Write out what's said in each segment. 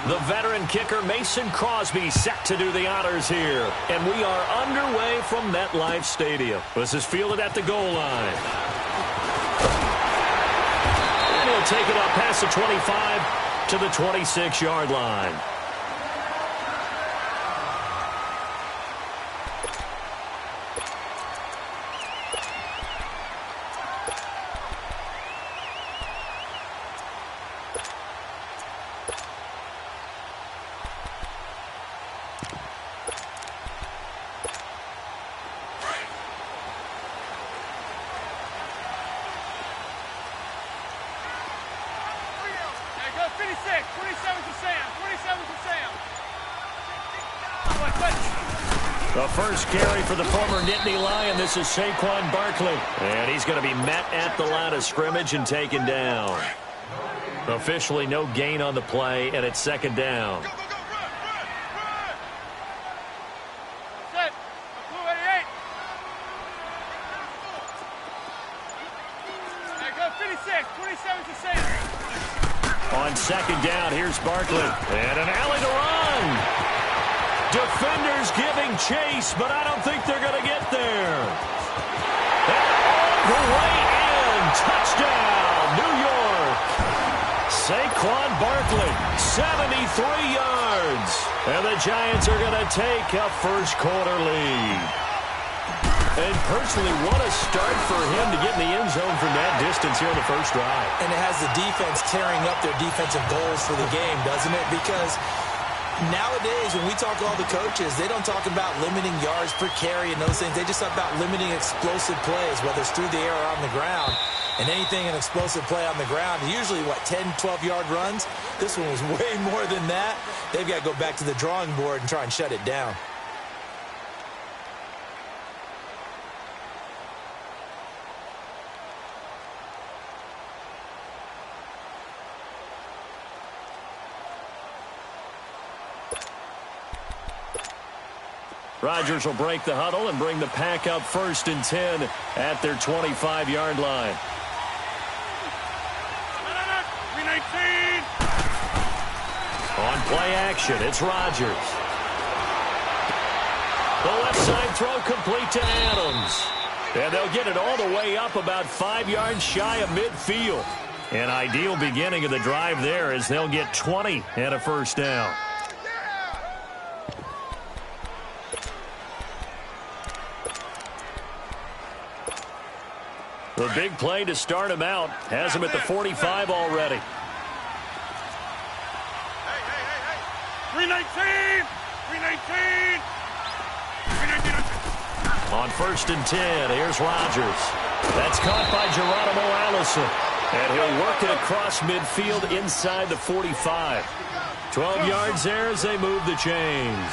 The veteran kicker Mason Crosby set to do the honors here. And we are underway from MetLife Stadium. This is fielded at the goal line. And he'll take it up past the 25 to the 26-yard line. The first carry for the former Nittany Lion. This is Saquon Barkley. And he's going to be met at the line of scrimmage and taken down. Officially no gain on the play, and it's second down. On second down, here's Barkley. And an alley to run. Defenders giving chase, but I don't think they're going to get there. And all the way in. Touchdown, New York. Saquon Barkley, 73 yards. And the Giants are going to take a first-quarter lead. And personally, what a start for him to get in the end zone from that distance here in the first drive. And it has the defense tearing up their defensive goals for the game, doesn't it? Because nowadays, when we talk to all the coaches, they don't talk about limiting yards per carry and those things. They just talk about limiting explosive plays, whether it's through the air or on the ground. And anything an explosive play on the ground, usually, 10, 12-yard runs? This one was way more than that. They've got to go back to the drawing board and try and shut it down. Rodgers will break the huddle and bring the pack up 1st and 10 at their 25-yard line. On play action, it's Rodgers. The left side throw complete to Adams. And they'll get it all the way up about 5 yards shy of midfield. An ideal beginning of the drive there as they'll get 20 and a first down. The big play to start him out has him at the 45 already. 319! 319! 319! On 1st and 10, here's Rodgers. That's caught by Geronimo Allison. And he'll work it across midfield inside the 45. 12 yards there as they move the chains.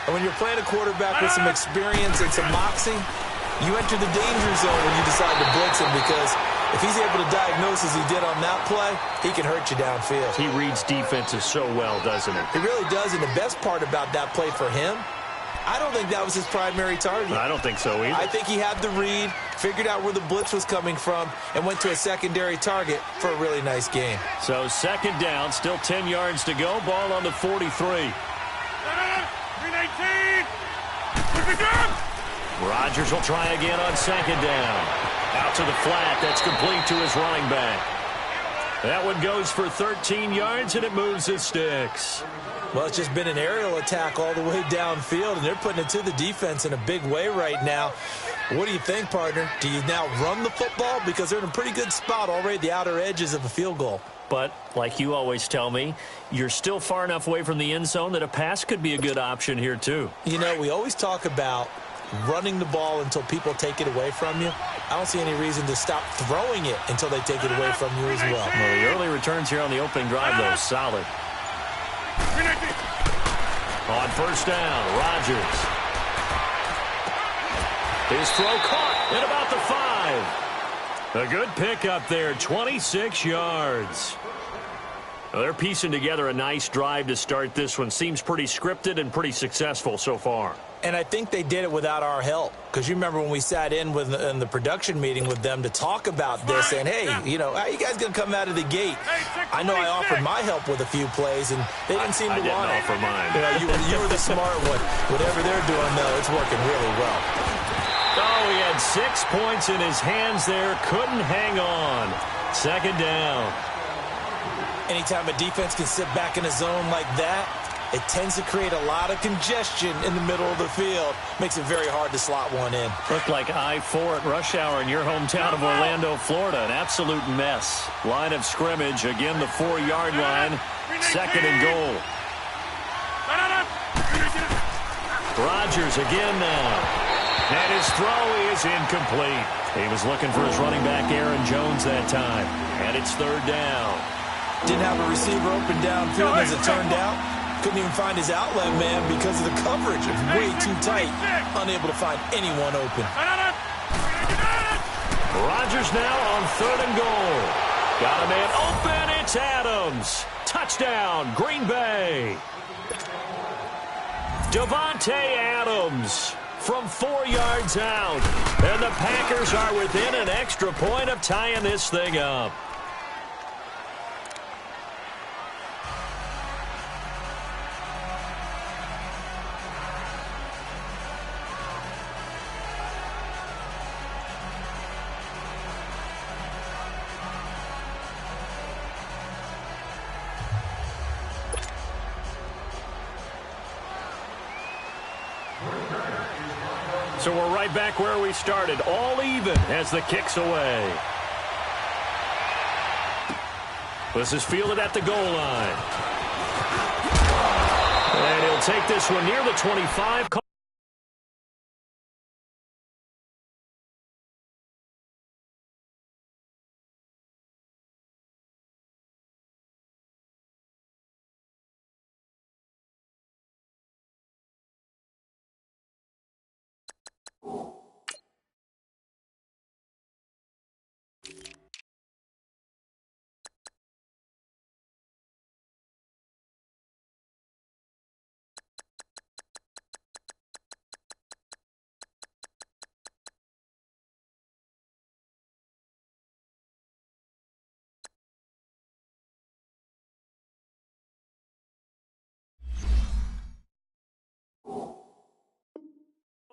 And when you're playing a quarterback with some experience and some moxie, you enter the danger zone when you decide to blitz him, because if he's able to diagnose as he did on that play, he can hurt you downfield. He reads defenses so well, doesn't he? He really does, and the best part about that play for him, I don't think that was his primary target. I don't think so either. I think he had the read, figured out where the blitz was coming from, and went to a secondary target for a really nice game. So second down, still 10 yards to go, ball on the 43. 319! Rodgers will try again on second down. Out to the flat. That's complete to his running back. That one goes for 13 yards, and it moves the sticks. Well, it's just been an aerial attack all the way downfield, and they're putting it to the defense in a big way right now. What do you think, partner? Do you now run the football? Because they're in a pretty good spot already at the outer edges of a field goal. But, like you always tell me, you're still far enough away from the end zone that a pass could be a good option here, too. You know, we always talk about running the ball until people take it away from you. I don't see any reason to stop throwing it until they take it away from you as well. Well, the early returns here on the opening drive, though, solid. On first down, Rodgers. His throw caught at about the 5. A good pickup there, 26 yards. Well, they're piecing together a nice drive to start this one. Seems pretty scripted and pretty successful so far. And I think they did it without our help, because you remember when we sat in the production meeting with them to talk about this, saying, hey, you know, how are you guys going to come out of the gate? I know I offered my help with a few plays, and they didn't seem to want it. I didn't offer mine. You were the smart one. Whatever they're doing, though, it's working really well. Oh, he had 6 points in his hands there. Couldn't hang on. Second down. Anytime a defense can sit back in a zone like that, it tends to create a lot of congestion in the middle of the field. Makes it very hard to slot one in. Looked like I-4 at rush hour in your hometown of Orlando, Florida. An absolute mess. Line of scrimmage. Again, the 4-yard line. Second and goal. Rodgers again now. And his throw is incomplete. He was looking for his running back, Aaron Jones, that time. And it's third down. Didn't have a receiver open downfield as it turned out. Couldn't even find his outlet man because of the coverage. It was way too tight. Unable to find anyone open. Rodgers now on third and goal. Got a man open. It's Adams. Touchdown, Green Bay. Davante Adams from 4 yards out. And the Packers are within an extra point of tying this thing up. So we're right back where we started, all even as the kick's away. This is fielded at the goal line. And he'll take this one near the 25.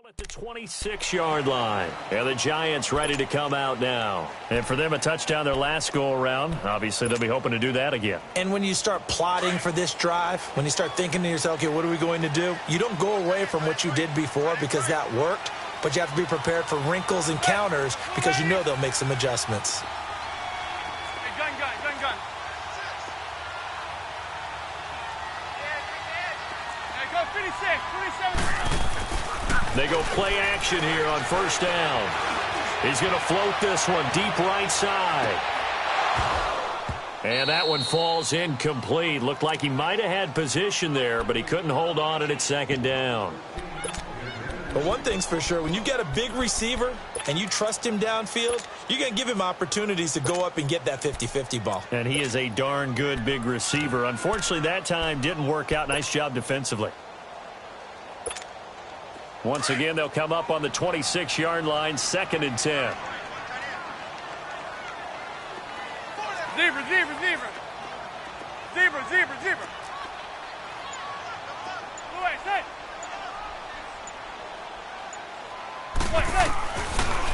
At the 26-yard line. And the Giants ready to come out now. And for them, a touchdown their last go-around. Obviously, they'll be hoping to do that again. And when you start plotting for this drive, when you start thinking to yourself, okay, what are we going to do? You don't go away from what you did before because that worked, but you have to be prepared for wrinkles and counters because you know they'll make some adjustments. Gun. Go 56, 27. They go play action here on first down. He's going to float this one deep right side. And that one falls incomplete. Looked like he might have had position there, but he couldn't hold on at second down. But one thing's for sure, when you get a big receiver and you trust him downfield, you're going to give him opportunities to go up and get that 50-50 ball. And he is a darn good big receiver. Unfortunately, that time didn't work out. Nice job defensively. Once again, they'll come up on the 26-yard line, second and 10. Zebra.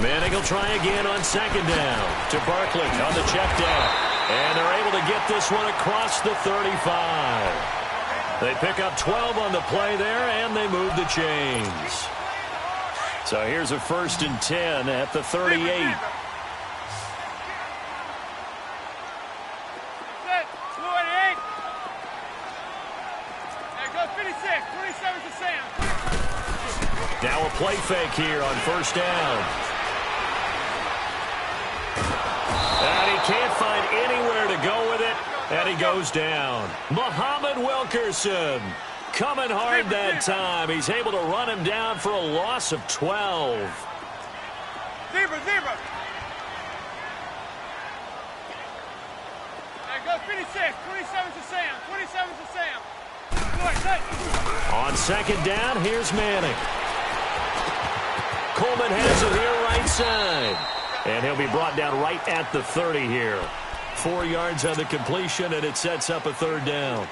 Manning will try again on second down to Barkley on the check down. And they're able to get this one across the 35. They pick up 12 on the play there, and they move the chains. So here's a first and 10 at the 38. Now a play fake here on first down. And he can't find anywhere to go with it. And he goes down. Muhammad Wilkerson coming hard that time. He's able to run him down for a loss of 12. Zebra. Go 56, 27 to Sam. On second down, here's Manning. Coleman has it here right side. And he'll be brought down right at the 30 here. 4 yards on the completion, and it sets up a third down.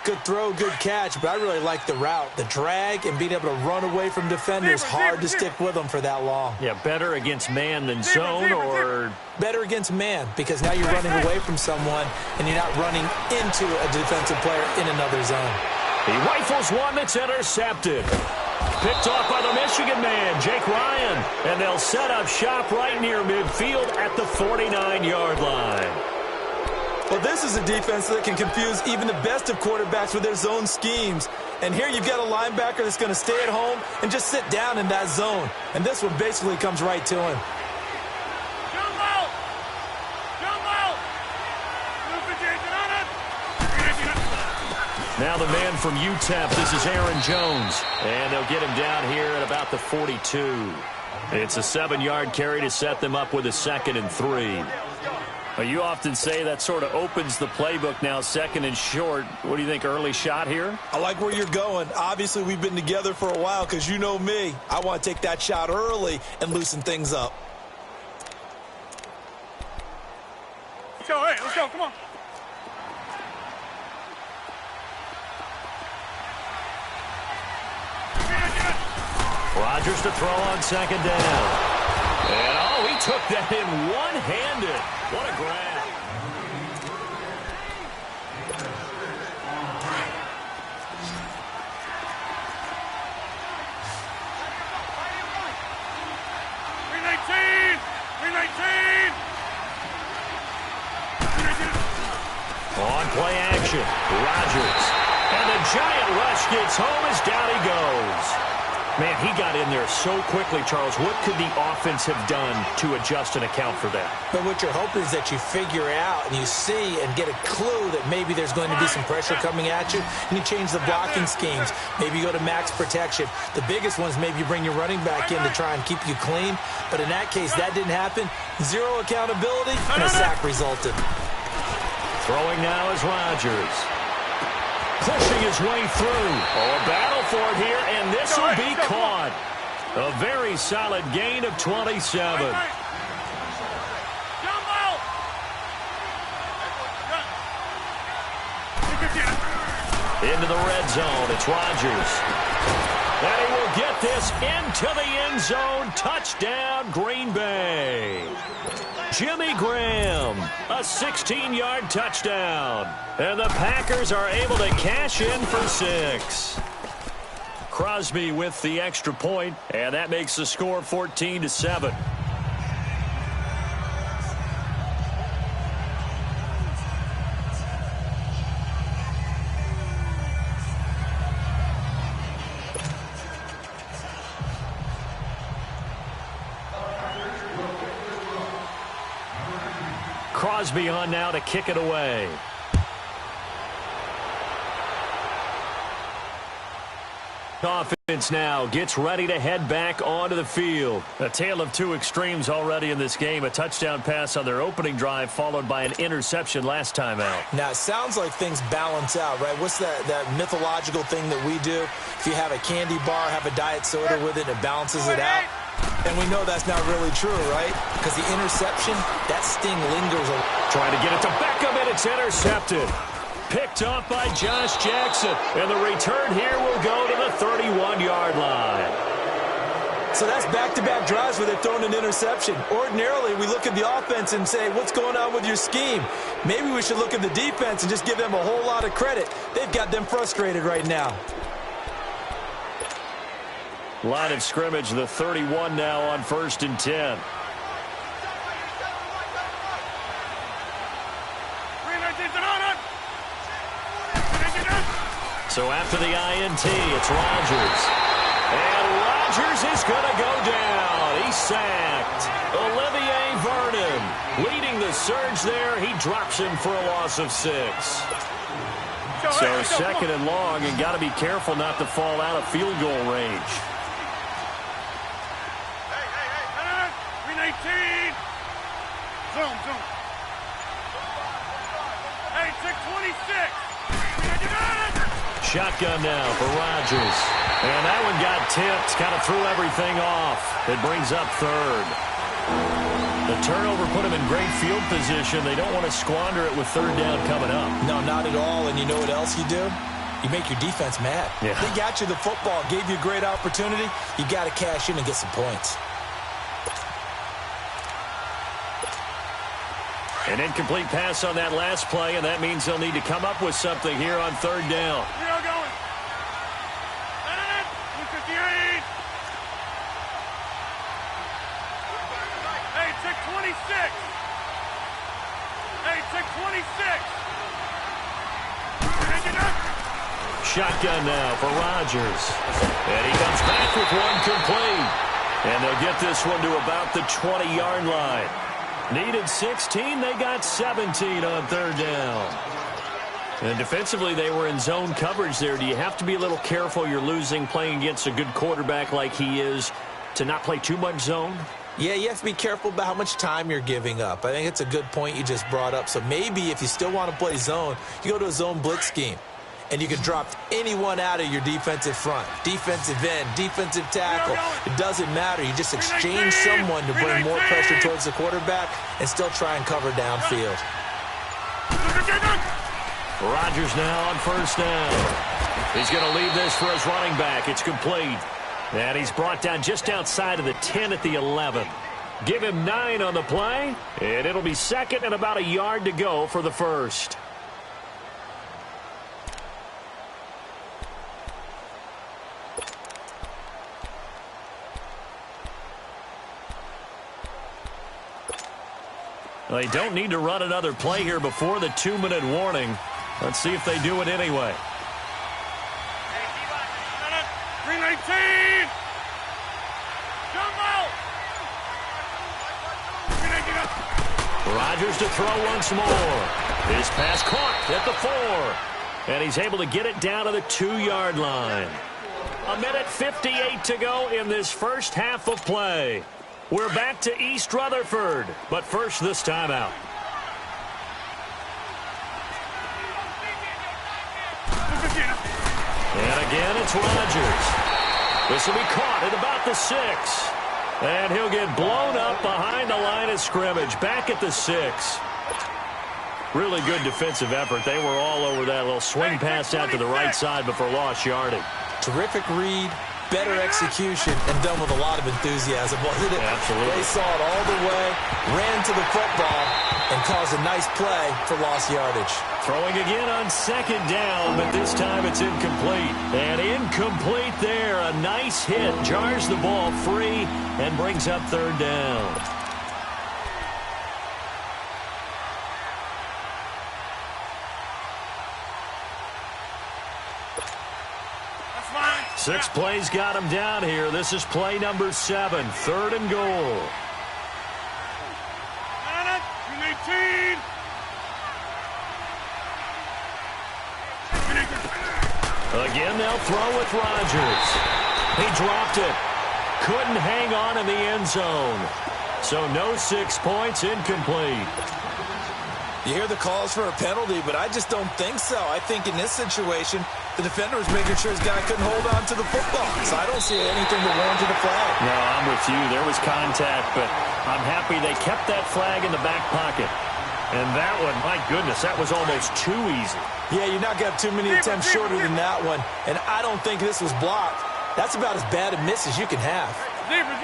Good throw, good catch, but I really like the route. The drag and being able to run away from defenders, hard to stick with them for that long. Yeah, better against man than zone, or? Better against man, because now you're running away from someone, and you're not running into a defensive player in another zone. He rifles one that's intercepted. Picked off by the Michigan man, Jake Ryan. And they'll set up shop right near midfield at the 49-yard line. Well, this is a defense that can confuse even the best of quarterbacks with their zone schemes. And here you've got a linebacker that's going to stay at home and just sit down in that zone. And this one basically comes right to him. Jump out! Jump out! Now the man from UTEP, this is Aaron Jones. And they'll get him down here at about the 42. It's a 7-yard carry to set them up with a 2nd and 3. Well, you often say that sort of opens the playbook now, 2nd and short. What do you think, early shot here? I like where you're going. Obviously, we've been together for a while because you know me. I want to take that shot early and loosen things up. Let's go, hey, let's go, come on. Rodgers to throw on 2nd down. And, oh, he took that in one-handed. What a grab. On play action, Rodgers. And the giant rush gets home as down he goes. Man, he got in there so quickly, Charles. What could the offense have done to adjust and account for that? But what you're hoping is that you figure out and you see and get a clue that maybe there's going to be some pressure coming at you, and you change the blocking schemes. Maybe you go to max protection. The biggest one is maybe you bring your running back in to try and keep you clean. But in that case, that didn't happen. Zero accountability, and a sack resulted. Throwing now is Rodgers. Pushing his way through. Oh, a battle for it here, and this will be caught. A very solid gain of 27. Into the red zone, it's Rodgers. And he will get this into the end zone. Touchdown, Green Bay. Jimmy Graham, a 16-yard touchdown. And the Packers are able to cash in for 6. Crosby with the extra point, and that makes the score 14-7. Crosby on now to kick it away. Offense now gets ready to head back onto the field. A tale of two extremes already in this game. A touchdown pass on their opening drive followed by an interception last time out. Now, it sounds like things balance out, right? What's that mythological thing that we do? If you have a candy bar, have a diet soda with it, it balances it out. And we know that's not really true, right? Because the interception, that sting lingers. Trying to get it to Beckham, and it's intercepted. Picked off by Josh Jackson. And the return here will go to the 31-yard line. So that's back-to-back drives where they're throwing an interception. Ordinarily, we look at the offense and say, what's going on with your scheme? Maybe we should look at the defense and just give them a whole lot of credit. They've got them frustrated right now. Line of scrimmage, the 31 now on 1st and 10. So after the INT, it's Rodgers. And Rodgers is going to go down. He's sacked. Olivier Vernon leading the surge there. He drops him for a loss of 6. So 2nd and long, and got to be careful not to fall out of field goal range. 18. Zoom. Hey, 626. Shotgun now for Rodgers. And that one got tipped, kind of threw everything off. It brings up third. The turnover put them in great field position. They don't want to squander it with third down coming up. No, not at all. And you know what else you do? You make your defense mad. Yeah. They got you the football, gave you a great opportunity. You got to cash in and get some points. An incomplete pass on that last play, and that means they'll need to come up with something here on third down. We are going. 258. Hey, check 26. Hey, check 26. Shotgun now for Rodgers. And he comes back with one complete. And they'll get this one to about the 20-yard line. Needed 16, they got 17 on third down. And defensively, they were in zone coverage there. Do you have to be a little careful you're losing playing against a good quarterback like he is to not play too much zone? Yeah, you have to be careful about how much time you're giving up. I think it's a good point you just brought up. So maybe if you still want to play zone, you go to a zone blitz scheme. And you can drop anyone out of your defensive front. Defensive end, defensive tackle. It doesn't matter. You just exchange someone to bring more pressure towards the quarterback and still try and cover downfield. Rodgers now on first down. He's going to leave this for his running back. It's complete. And he's brought down just outside of the 10 at the 11. Give him 9 on the play. And it'll be second and about a yard to go for the first. They don't need to run another play here before the 2-minute warning. Let's see if they do it anyway. 319. Jump out. Rodgers to throw once more. His pass caught at the 4. And he's able to get it down to the 2-yard line. 1:58 to go in this first half of play. We're back to East Rutherford, but first this timeout. And again, it's Rodgers. This will be caught at about the 6. And he'll get blown up behind the line of scrimmage, back at the 6. Really good defensive effort. They were all over that little swing pass out to the right side before lost yardage. Terrific read. Better execution, and done with a lot of enthusiasm, wasn't it? Absolutely. They saw it all the way, ran to the football, and caused a nice play for lost yardage. Throwing again on second down, but this time it's incomplete. And incomplete there. A nice hit. Jars the ball free and brings up third down. Six plays got him down here. This is play number 7, 3rd and goal. 18. Again, they'll throw with Rodgers. He dropped it. Couldn't hang on in the end zone. So no 6 points, incomplete. You hear the calls for a penalty, but I just don't think so. I think in this situation, the defender was making sure his guy couldn't hold on to the football. So I don't see anything that warranted a flag. No, I'm with you. There was contact, but I'm happy they kept that flag in the back pocket. And that one, my goodness, that was almost too easy. Yeah, you're not going to have too many attempts shorter than that one. And I don't think this was blocked. That's about as bad a miss as you can have. Zebra.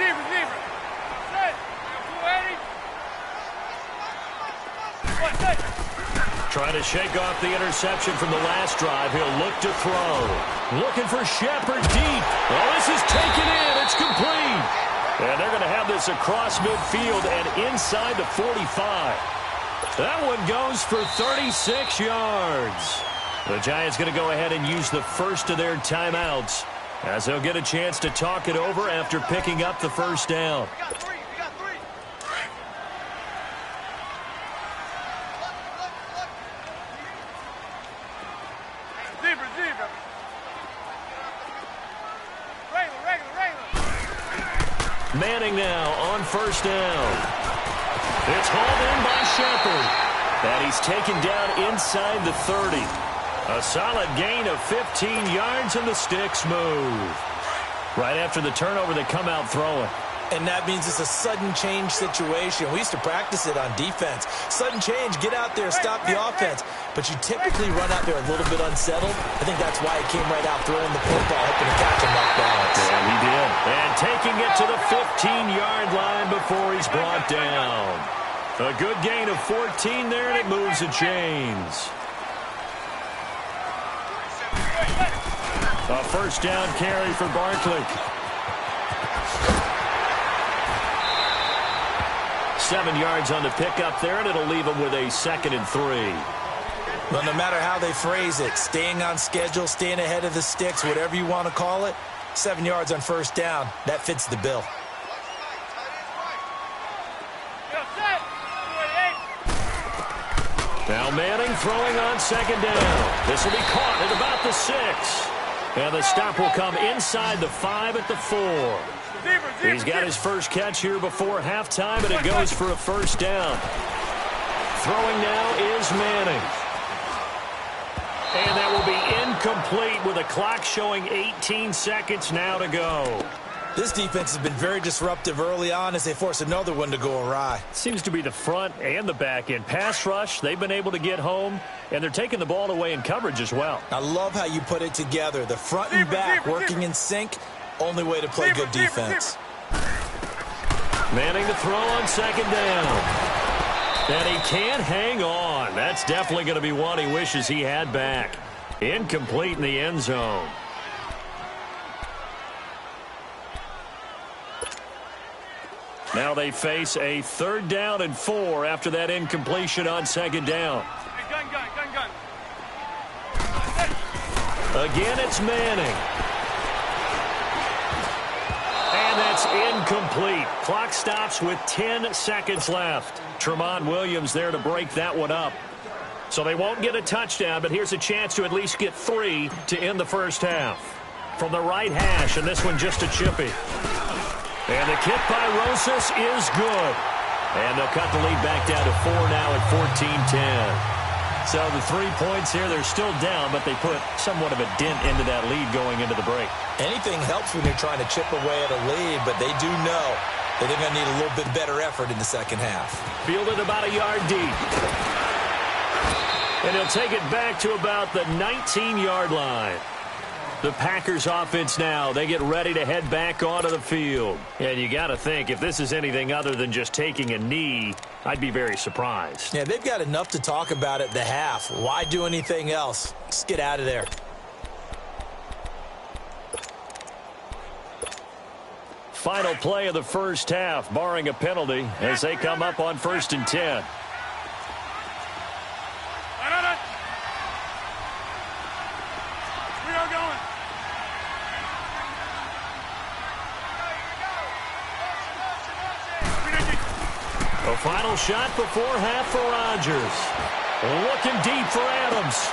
Trying to shake off the interception from the last drive. He'll look to throw. Looking for Shepard deep. Oh, this is taken in. It's complete. And they're going to have this across midfield and inside the 45. That one goes for 36 yards. The Giants going to go ahead and use the first of their timeouts as they'll get a chance to talk it over after picking up the first down. Manning now on first down. It's hauled in by Shepard. And he's taken down inside the 30. A solid gain of 15 yards, and the sticks move. Right after the turnover, they come out throwing. And that means it's a sudden change situation. We used to practice it on defense. Sudden change, get out there, stop the offense. But you typically run out there a little bit unsettled. I think that's why he came right out throwing the football, hoping to catch him off balance. And he did. And taking it to the 15-yard line before he's brought down. A good gain of 14 there, and it moves the chains. A first down carry for Barkley. 7 yards on the pickup there, and it'll leave him with a 2nd and 3. Well, no matter how they phrase it, staying on schedule, staying ahead of the sticks, whatever you want to call it, 7 yards on first down, that fits the bill. Now Manning throwing on 2nd down. This will be caught at about the 6. And the stop will come inside the 5 at the 4. He's got his first catch here before halftime, and it goes for a first down. Throwing now is Manning. And that will be incomplete with a clock showing 18 seconds now to go. This defense has been very disruptive early on as they force another one to go awry. Seems to be the front and the back end. Pass rush, they've been able to get home, and they're taking the ball away in coverage as well. I love how you put it together. The front and back working in sync. Only way to play good defense. Manning to throw on 2nd down. And he can't hang on. That's definitely going to be one he wishes he had back. Incomplete in the end zone. Now they face a 3rd down and 4 after that incompletion on 2nd down. Gun. Again, it's Manning. And that's incomplete. Clock stops with 10 seconds left. Tremont Williams there to break that one up. So they won't get a touchdown, but here's a chance to at least get 3 to end the first half. From the right hash, and this one just a chippy. And the kick by Rosas is good. And they'll cut the lead back down to 4 now at 14-10. So the 3 points here, they're still down, but they put somewhat of a dent into that lead going into the break. Anything helps when you're trying to chip away at a lead, but they do know that they're going to need a little bit better effort in the second half. Fielded about a yard deep. And he'll take it back to about the 19-yard line. The Packers offense now, they get ready to head back onto the field. And you got to think, if this is anything other than just taking a knee, I'd be very surprised. Yeah, they've got enough to talk about at the half. Why do anything else? Just get out of there. Final play of the first half, barring a penalty, as they come up on 1st and 10. We are going. A final shot before half for Rodgers. Looking deep for Adams.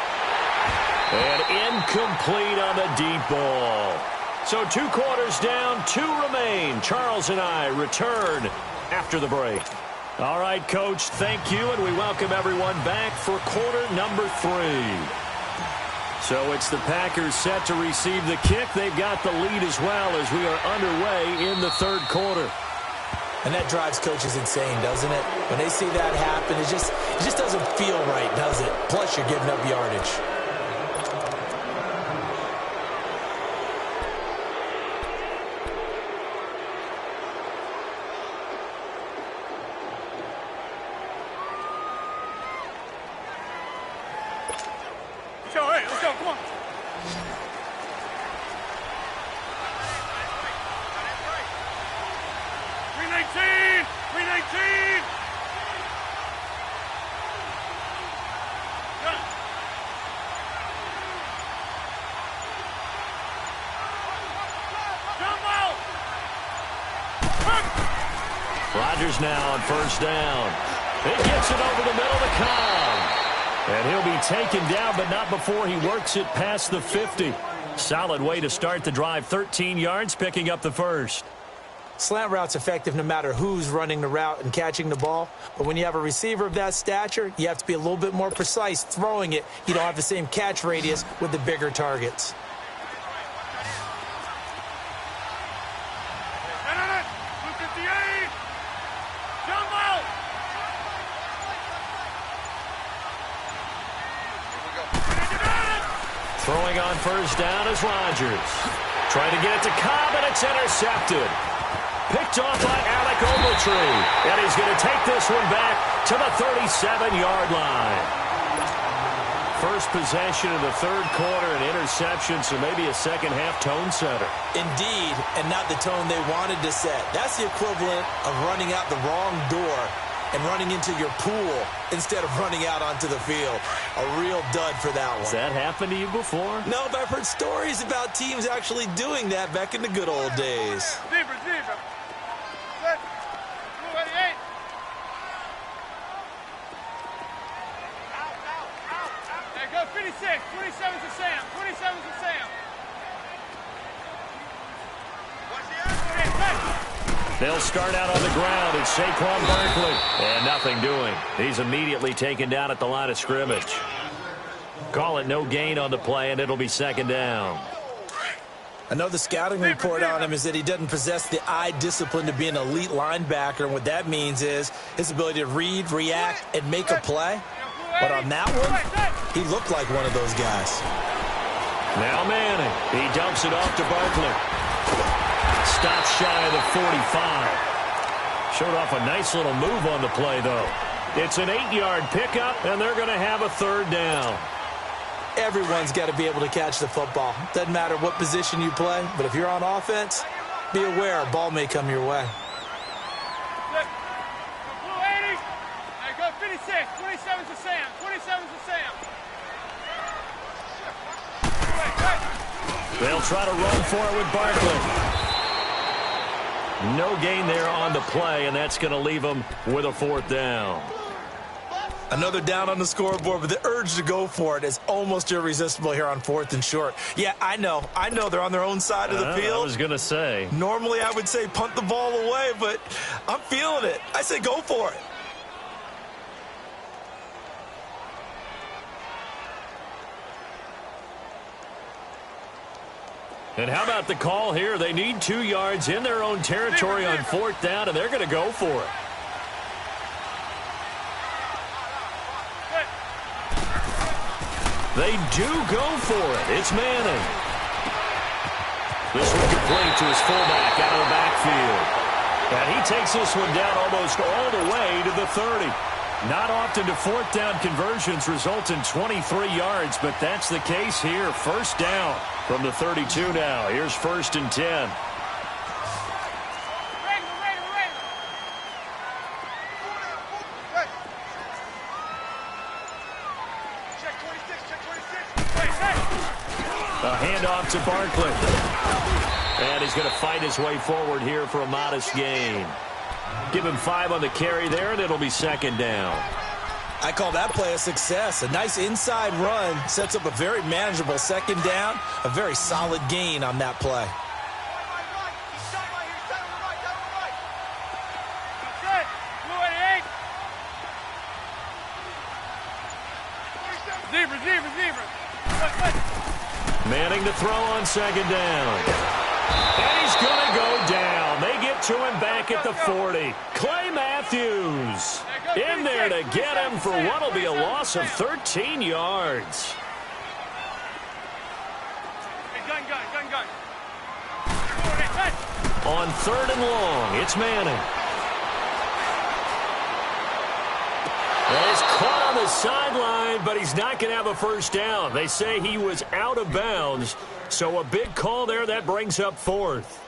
And incomplete on the deep ball. So 2 quarters down, 2 remain. Charles and I return after the break. All right, Coach, thank you, and we welcome everyone back for quarter number 3. So it's the Packers set to receive the kick. They've got the lead as well as we are underway in the 3rd quarter. And that drives coaches insane, doesn't it? When they see that happen, it just doesn't feel right, does it? Plus, you're giving up yardage. Let's go, come on. Rodgers now on 1st down. It gets it over the middle to Cobb. And he'll be taken down, but not before he works it past the 50. Solid way to start the drive. 13 yards, picking up the first. Slant route's effective no matter who's running the route and catching the ball. But when you have a receiver of that stature, you have to be a little bit more precise throwing it. You don't have the same catch radius with the bigger targets. Throwing on first down is Rodgers. Trying to get it to Cobb, and it's intercepted. Picked off by Alec Ogletree. And he's going to take this one back to the 37-yard line. First possession of the third quarter, an interception, so maybe a second-half tone setter. Indeed, and not the tone they wanted to set. That's the equivalent of running out the wrong door and running into your pool instead of running out onto the field. A real dud for that one. Has that happened to you before? No, but I've heard stories about teams actually doing that back in the good old days. Zebra. Set. Blue 88. There go 56. 27's to Sam. 27's to Sam. Watch the action. They'll start out on the ground. It's Saquon Barkley. And nothing doing. He's immediately taken down at the line of scrimmage. Call it no gain on the play, and it'll be second down. Another scouting report on him is that he doesn't possess the eye discipline to be an elite linebacker. And what that means is his ability to read, react, and make a play. But on that one, he looked like one of those guys. Now Manning. He dumps it off to Barkley. Stops shy of the 45. Showed off a nice little move on the play, though. It's an 8-yard pickup, and they're going to have a third down. Everyone's got to be able to catch the football. Doesn't matter what position you play, but if you're on offense, be aware a ball may come your way. Blue 80. There go 56. 27's to Sam. 27's to Sam. They'll try to run for it with Barkley. No gain there on the play, and that's going to leave them with a fourth down. Another down on the scoreboard, but the urge to go for it is almost irresistible here on 4th and short. Yeah, I know they're on their own side of the field. I was going to say. Normally I would say punt the ball away, but I'm feeling it. I say go for it. And how about the call here? They need 2 yards in their own territory on 4th down, and they're going to go for it. They do go for it. It's Manning. This one complete to his fullback out of the backfield. And he takes this one down almost all the way to the 30. Not often do 4th down conversions result in 23 yards, but that's the case here. First down from the 32 now. Here's 1st and 10. A handoff to Barkley. And he's going to fight his way forward here for a modest gain. Give him 5 on the carry there, and it'll be second down. I call that play a success. A nice inside run sets up a very manageable second down. A very solid gain on that play. Zebra. Manning to throw on second down. And he's going to go down. They get to him back at the 40. Clay Matthews in there to get him for what will be a loss of 13 yards. Gun. On 3rd and long, it's Manning. Well, he's caught on the sideline, but he's not going to have a first down. They say he was out of bounds, so a big call there. That brings up 4th.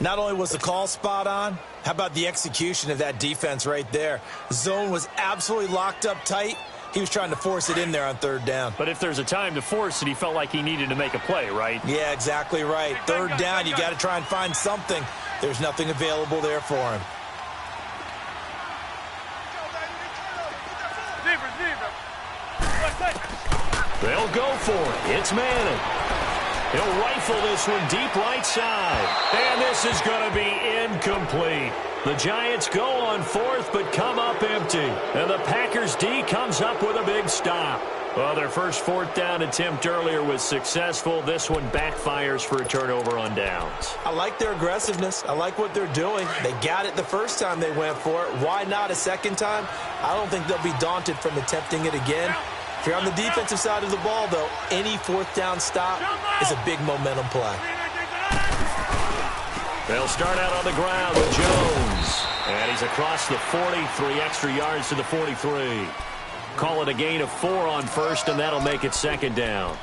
Not only was the call spot on, how about the execution of that defense right there? Zone was absolutely locked up tight. He was trying to force it in there on 3rd down. But if there's a time to force it, he felt like he needed to make a play, right? Yeah, exactly right. 3rd down, you got to try and find something. There's nothing available there for him. They'll go for it. It's Manning. He'll rifle this one deep right side. And this is going to be incomplete. The Giants go on 4th but come up empty. And the Packers D comes up with a big stop. Well, their first 4th down attempt earlier was successful. This one backfires for a turnover on downs. I like their aggressiveness. I like what they're doing. They got it the first time they went for it. Why not a second time? I don't think they'll be daunted from attempting it again. If you're on the defensive side of the ball, though, any fourth down stop is a big momentum play. They'll start out on the ground with Jones. And he's across the 40, 3 extra yards to the 43. Call it a gain of 4 on first, and that'll make it second down.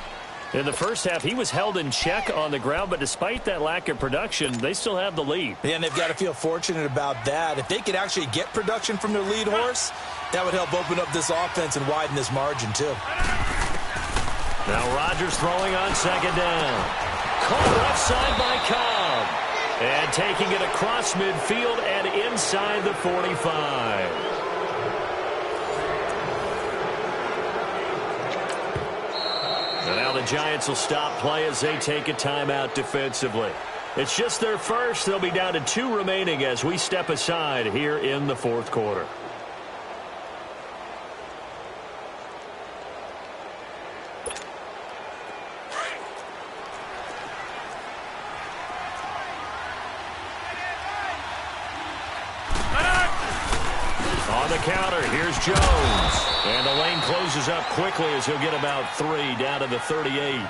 In the first half, he was held in check on the ground, but despite that lack of production, they still have the lead. Yeah, and they've got to feel fortunate about that. If they could actually get production from their lead horse, that would help open up this offense and widen this margin, too. Now Rodgers throwing on second down. Caught left side by Cobb. And taking it across midfield and inside the 45. And now the Giants will stop play as they take a timeout defensively. It's just their first. They'll be down to 2 remaining as we step aside here in the fourth quarter. On the counter, here's Jones. And the lane closes up quickly as he'll get about 3 down to the 38.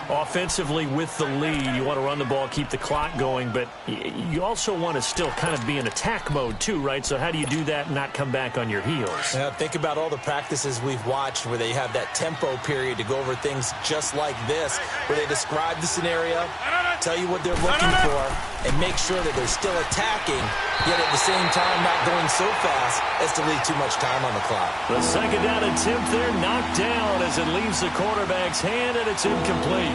Offensively with the lead, you want to run the ball, keep the clock going, but you also want to still kind of be in attack mode too, right? So how do you do that and not come back on your heels? Think about all the practices we've watched where they have that tempo period to go over things just like this, where they describe the scenario, tell you what they're looking for, and make sure that they're still attacking, yet at the same time not going so fast as to leave too much time on the clock. The second down attempt there knocked down as it leaves the quarterback's hand, and it's incomplete.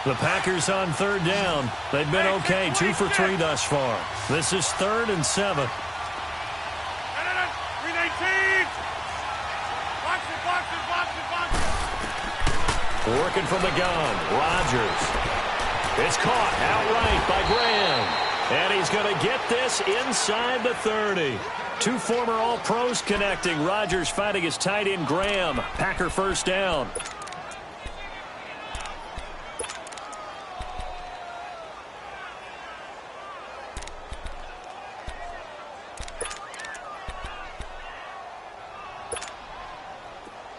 The Packers on third down. They've been okay, 2 for 3 thus far. This is 3rd and 7. Working from the gun, Rodgers. It's caught outright by Graham. And he's going to get this inside the 30. 2 former All-Pros connecting. Rodgers fighting his tight end, Graham. Packer first down.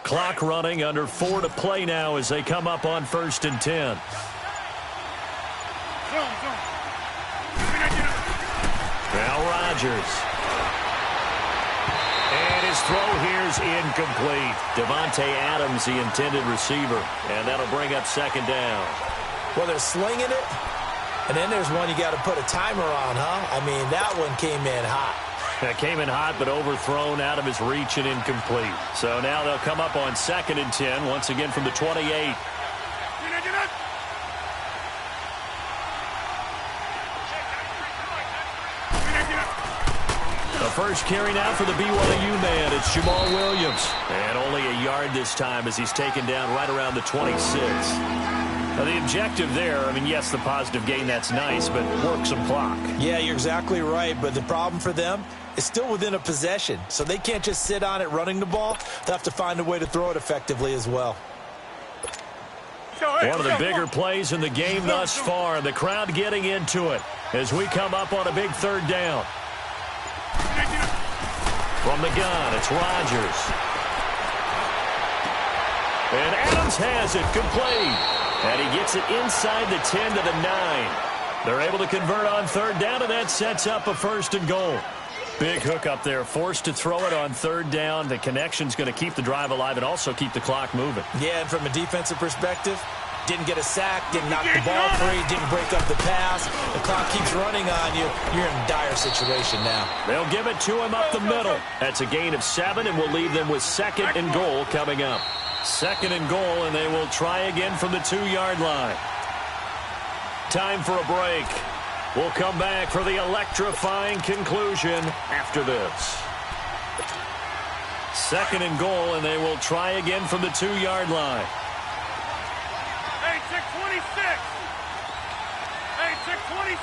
Clock running, under 4 to play now as they come up on 1st and 10. Now Rodgers. And his throw here's incomplete. Devontae Adams, the intended receiver. And that'll bring up 2nd down. Well, they're slinging it, and then there's one you got to put a timer on, huh? I mean, that one came in hot. That came in hot, but overthrown, out of his reach and incomplete. So now they'll come up on 2nd and 10, once again from the 28. The first carry now for the BYU man. It's Jamal Williams. And only a yard this time as he's taken down right around the 26. Now, the objective there, I mean, yes, the positive gain, that's nice, but work some clock. Yeah, you're exactly right, but the problem for them is still within a possession, so they can't just sit on it running the ball. They'll have to find a way to throw it effectively as well. One of the bigger plays in the game thus far, the crowd getting into it as we come up on a big 3rd down. From the gun, it's Rodgers. And Adams has it complete. And he gets it inside the 10 to the 9. They're able to convert on 3rd down, and that sets up a 1st and goal. Big hook up there, forced to throw it on 3rd down. The connection's going to keep the drive alive and also keep the clock moving. Yeah, and from a defensive perspective, didn't get a sack, didn't knock the ball free, didn't break up the pass. The clock keeps running on you. You're in a dire situation now. They'll give it to him up the middle. That's a gain of 7, and we'll leave them with 2nd and goal coming up. 2nd and goal, and they will try again from the 2-yard line. Time for a break. We'll come back for the electrifying conclusion after this. 2nd and goal, and they will try again from the 2-yard line. Hey, check 26. Hey, check 26.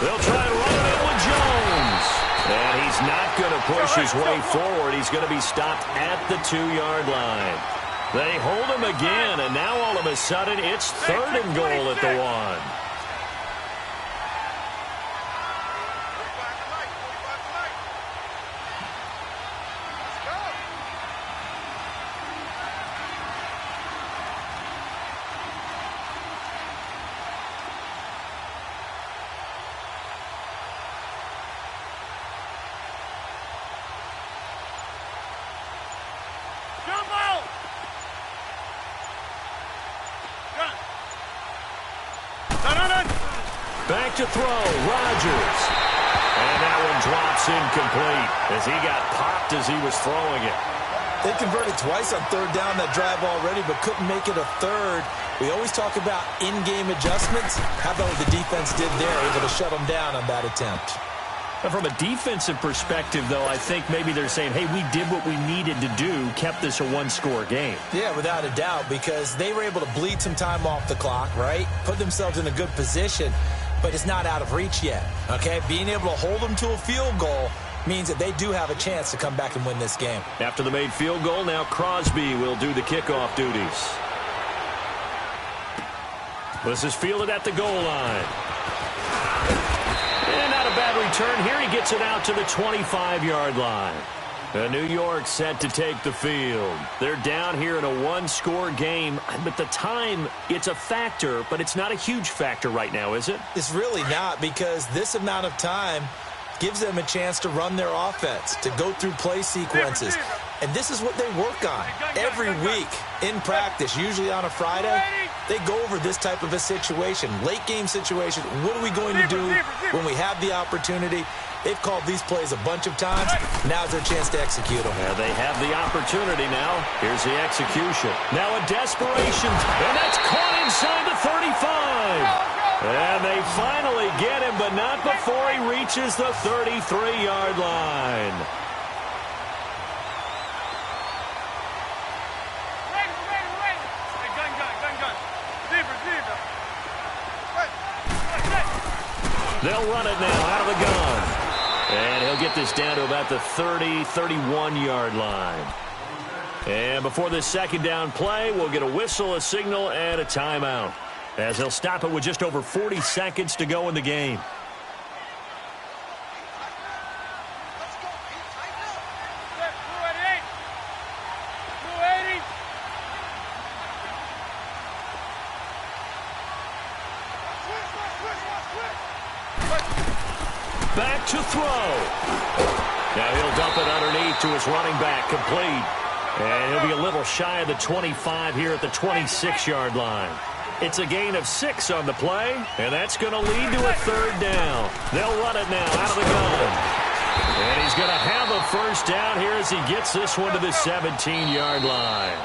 They'll try and run it in with Jones. And he's not going to push his way forward. He's going to be stopped at the 2-yard line. They hold him again, and now all of a sudden, it's 3rd and goal at the 1. Back to throw, Rodgers. And that one drops incomplete as he got popped as he was throwing it. They converted twice on 3rd down that drive already, but couldn't make it a 3rd. We always talk about in-game adjustments. How about what the defense did there, able to shut them down on that attempt? And from a defensive perspective, though, I think maybe they're saying, hey, we did what we needed to do, kept this a one-score game. Yeah, without a doubt, because they were able to bleed some time off the clock, right? Put themselves in a good position, but it's not out of reach yet, okay? Being able to hold them to a field goal means that they do have a chance to come back and win this game. After the made field goal, now Crosby will do the kickoff duties. This is fielded at the goal line. And not a bad return here. He gets it out to the 25-yard line. New York set to take the field. They're down here in a one-score game. But the time, it's a factor, but it's not a huge factor right now, is it? It's really not, because this amount of time gives them a chance to run their offense, to go through play sequences. And this is what they work on every week in practice, usually on a Friday. They go over this type of a situation, late game situation. What are we going to do when we have the opportunity? They've called these plays a bunch of times. Now's their chance to execute them. Yeah, they have the opportunity now. Here's the execution. Now a desperation, and that's caught inside the 35. And they finally get him, but not before he reaches the 33-yard line. They'll run it now out of the gun. And he'll get this down to about the 30, 31-yard line. And before this second down play, we'll get a whistle, a signal, and a timeout, as he'll stop it with just over 40 seconds to go in the game. Back to throw. Now he'll dump it underneath to his running back, complete. And he'll be a little shy of the 25 here at the 26-yard line. It's a gain of 6 on the play, and that's going to lead to a 3rd down. They'll run it now out of the gun. And he's going to have a first down here as he gets this one to the 17-yard line.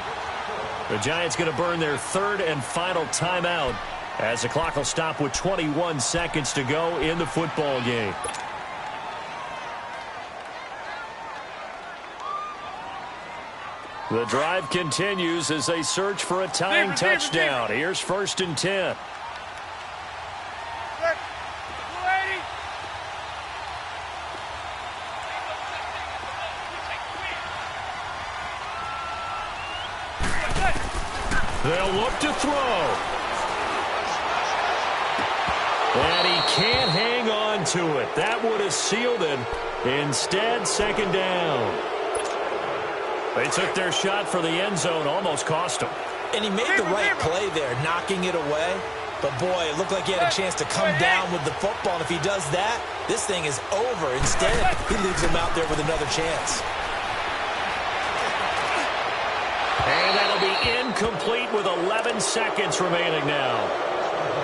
The Giants going to burn their 3rd and final timeout, as the clock will stop with 21 seconds to go in the football game. The drive continues as they search for a tying touchdown. Here's 1st and 10. They'll look to throw. And he can't hang on to it. That would have sealed it. Instead, 2nd down. They took their shot for the end zone, almost cost him. And he made the right play there, knocking it away. But, boy, it looked like he had a chance to come down with the football. And if he does that, this thing is over. Instead, he leaves him out there with another chance. And that'll be incomplete with 11 seconds remaining now.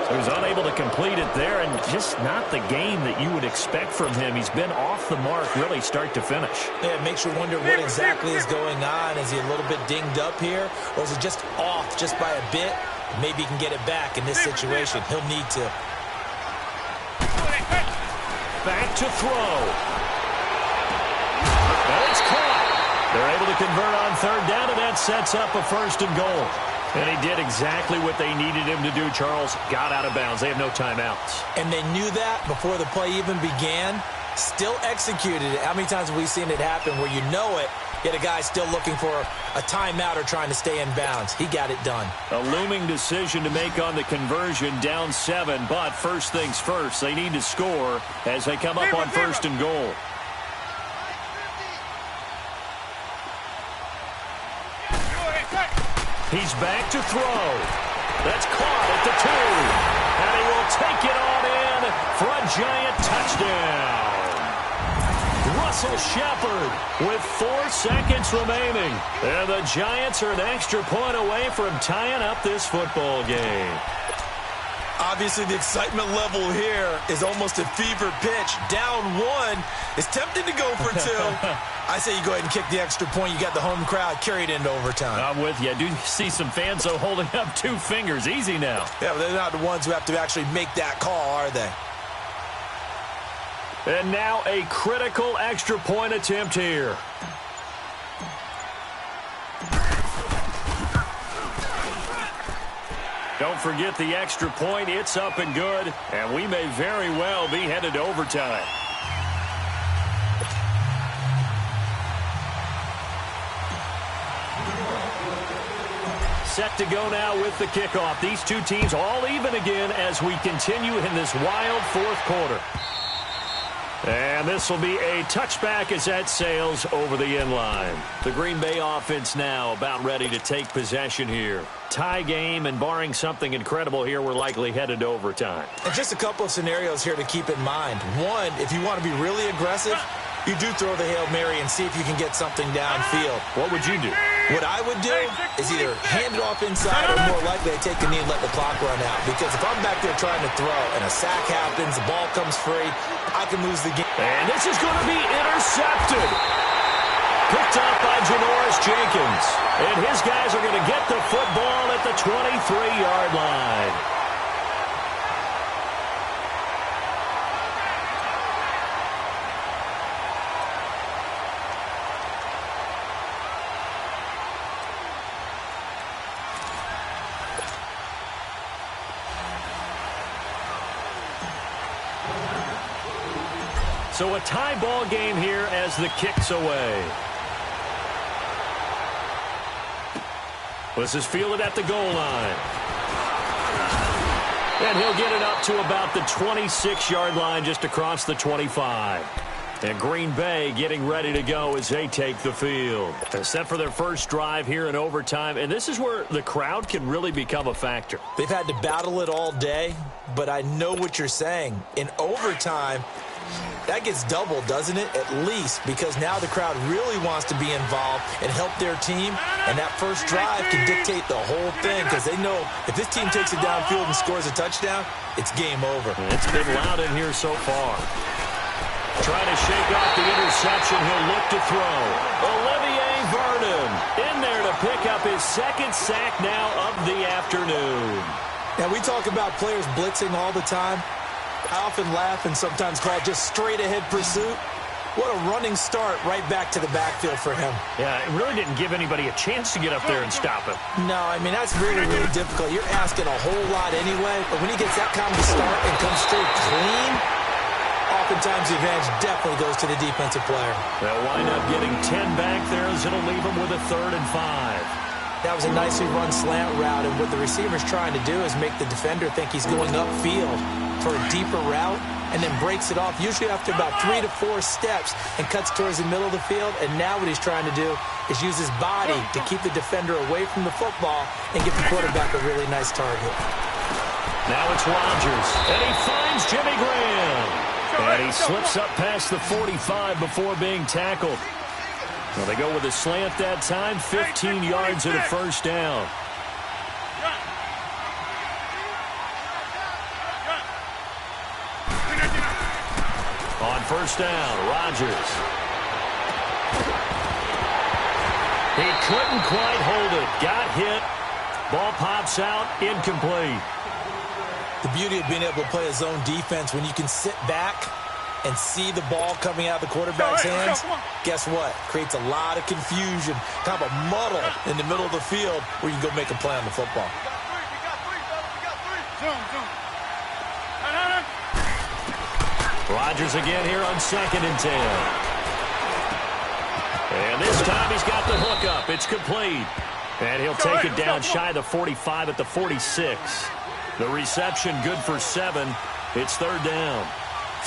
He was unable to complete it there, and just not the game that you would expect from him. He's been off the mark really start to finish. Yeah, it makes you wonder what exactly is going on. Is he a little bit dinged up here, or is it just off just by a bit? Maybe he can get it back in this situation. He'll need to. Back to throw. And it's caught. They're able to convert on 3rd down, and that sets up a 1st and goal. And he did exactly what they needed him to do, Charles. Got out of bounds. They have no timeouts. And they knew that before the play even began. Still executed it. How many times have we seen it happen where you know it, yet a guy still looking for a timeout or trying to stay in bounds? He got it done. A looming decision to make on the conversion, down 7, but first things first, they need to score as they come up on first and goal. He's back to throw. That's caught at the 2. And he will take it on in for a Giant touchdown. Russell Shepard with 4 seconds remaining. And the Giants are an extra point away from tying up this football game. Obviously, the excitement level here is almost a fever pitch. Down 1. It's tempting to go for 2. I say you go ahead and kick the extra point. You got the home crowd, carry it into overtime. I'm with you. I do see some fans, though, holding up 2 fingers. Easy now. Yeah, but they're not the ones who have to actually make that call, are they? And now a critical extra point attempt here. Don't forget the extra point. It's up and good. And we may very well be headed to overtime. Set to go now with the kickoff. These two teams all even again as we continue in this wild fourth quarter. And this will be a touchback as that sails over the end line. The Green Bay offense now about ready to take possession here. Tie game, and barring something incredible here, we're likely headed to overtime. And just a couple of scenarios here to keep in mind. One, if you want to be really aggressive, you do throw the Hail Mary and see if you can get something downfield. What would you do? What I would do is either hand it off inside or more likely I take the knee and let the clock run out. Because if I'm back there trying to throw and a sack happens, the ball comes free, I can lose the game. And this is going to be intercepted. Picked up by Janoris Jenkins. And his guys are going to get the football at the 23-yard line. So a tie ball game here as the kick's away. This is fielded at the goal line. And he'll get it up to about the 26-yard line just across the 25. And Green Bay getting ready to go as they take the field. They're set for their first drive here in overtime. And this is where the crowd can really become a factor. They've had to battle it all day, but I know what you're saying. In overtime, that gets doubled, doesn't it? At least, because now the crowd really wants to be involved and help their team, and that first drive can dictate the whole thing because they know if this team takes it downfield and scores a touchdown, it's game over. It's been loud in here so far. Trying to shake off the interception, he'll look to throw. Olivier Vernon in there to pick up his second sack now of the afternoon. Now, we talk about players blitzing all the time. I often laugh and sometimes call it just straight-ahead pursuit. What a running start right back to the backfield for him. Yeah, it really didn't give anybody a chance to get up there and stop him. No, I mean, that's really, really difficult. You're asking a whole lot anyway, but when he gets that kind of start and comes straight clean, oftentimes the advantage definitely goes to the defensive player. They'll wind up getting 10 back there as it'll leave them with a 3rd and 5. That was a nicely run slant route, and what the receiver's trying to do is make the defender think he's going upfield for a deeper route and then breaks it off, usually after about 3 to 4 steps, and cuts towards the middle of the field. And now what he's trying to do is use his body to keep the defender away from the football and get the quarterback a really nice target. Now it's Rodgers, and he finds Jimmy Graham. And he slips up past the 45 before being tackled. Well, they go with a slant that time, 15 yards and a first down. On first down, Rodgers. He couldn't quite hold it. Got hit. Ball pops out, incomplete. The beauty of being able to play a zone defense when you can sit back and see the ball coming out of the quarterback's hands, guess what? Creates a lot of confusion, kind of a muddle in the middle of the field where you can go make a play on the football. Rodgers again here on 2nd and 10. And this time he's got the hook up. It's complete. And he'll take it down shy of the 45 at the 46. The reception good for 7. It's 3rd down.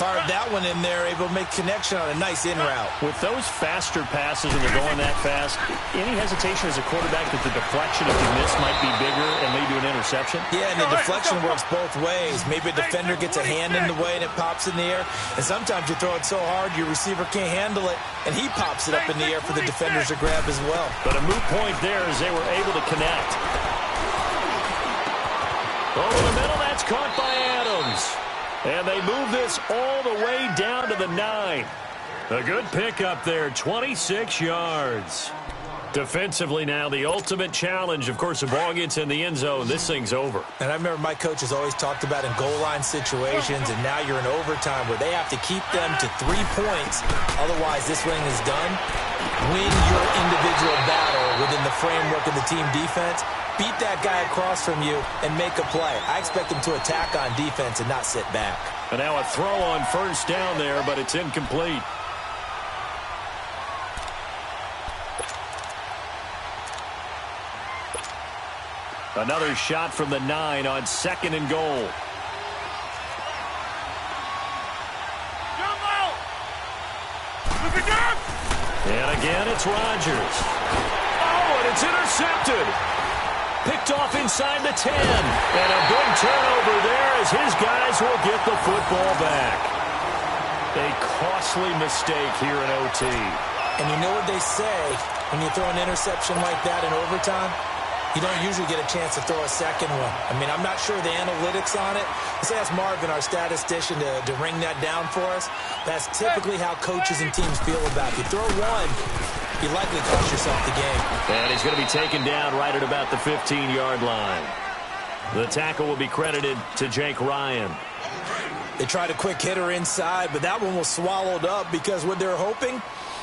Fired that one in there, able to make connection on a nice in route. With those faster passes and they're going that fast, any hesitation as a quarterback that the deflection, if you miss, might be bigger and lead to an interception? Yeah, and the deflection works both ways. Maybe a defender gets a hand in the way and it pops in the air. And sometimes you throw it so hard your receiver can't handle it, and he pops it up in the air for the defenders to grab as well. But a moot point there as they were able to connect. Over the middle, that's caught by Adams. And they move this all the way down to the 9. A good pickup there, 26 yards. Defensively now, the ultimate challenge. Of course, the ball gets in the end zone. This thing's over. And I remember my coach has always talked about in goal line situations, and now you're in overtime where they have to keep them to 3 points. Otherwise, this thing is done. Win your individual battle within the framework of the team defense. Beat that guy across from you and make a play. I expect them to attack on defense and not sit back. And now a throw on 1st down there, but it's incomplete. Another shot from the 9 on 2nd and goal. And again, it's Rodgers. Oh, and it's intercepted. Picked off inside the 10. And a big turnover there as his guys will get the football back. A costly mistake here in OT. And you know what they say when you throw an interception like that in overtime? You don't usually get a chance to throw a second one. I mean, I'm not sure the analytics on it. Let's ask Marvin, our statistician, to ring that down for us. That's typically how coaches and teams feel about it. If you throw one, you likely cost yourself the game. And he's going to be taken down right at about the 15-yard line. The tackle will be credited to Jake Ryan. They tried a quick hitter inside, but that one was swallowed up because what they're hoping,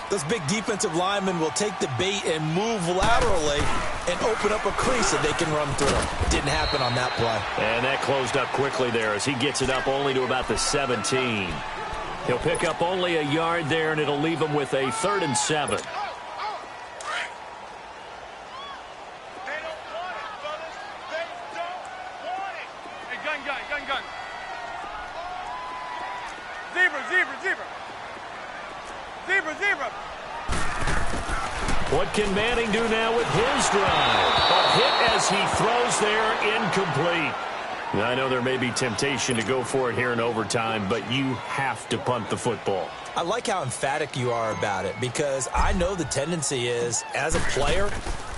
those big defensive linemen will take the bait and move laterally and open up a crease that they can run through. Didn't happen on that play. And that closed up quickly there as he gets it up only to about the 17. He'll pick up only a yard there, and it'll leave him with a 3rd and 7. What can Manning do now with his drive? A hit as he throws there, incomplete. I know there may be temptation to go for it here in overtime, but you have to punt the football. I like how emphatic you are about it because I know the tendency is, as a player,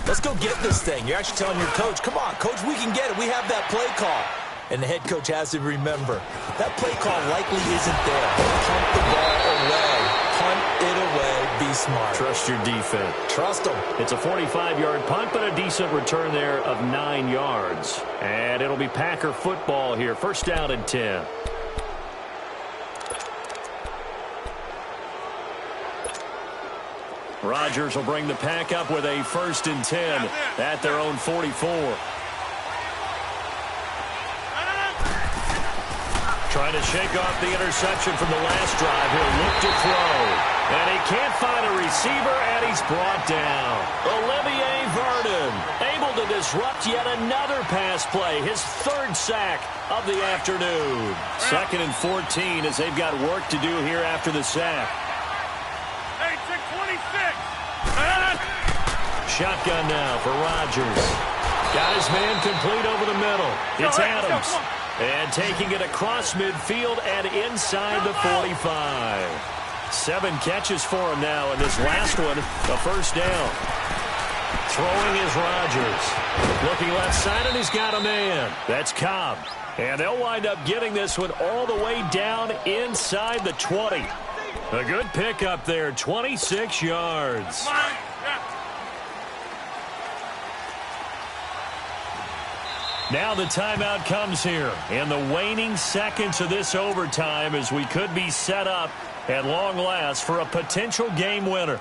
let's go get this thing. You're actually telling your coach, come on, coach, we can get it. We have that play call. And the head coach has to remember, that play call likely isn't there. Punt the ball away. Punt it away. Be smart. Trust your defense. Trust them. It's a 45-yard punt, but a decent return there of 9 yards. And it'll be Packer football here. 1st down and 10. Rodgers will bring the Pack up with a 1st and 10 at their own 44. Trying to shake off the interception from the last drive. He'll look to throw. And he can't find a receiver, and he's brought down. Olivier Vernon able to disrupt yet another pass play. His 3rd sack of the afternoon. 2nd and 14 as they've got work to do here after the sack. Hey, 26. Shotgun now for Rodgers. Got his man complete over the middle. It's Adams. And taking it across midfield and inside the 45. 7 catches for him now, and this last one, a 1st down. Throwing is Rodgers. Looking left side, and he's got a man. That's Cobb. And they'll wind up getting this one all the way down inside the 20. A good pickup there, 26 yards. Now the timeout comes here in the waning seconds of this overtime as we could be set up at long last for a potential game winner.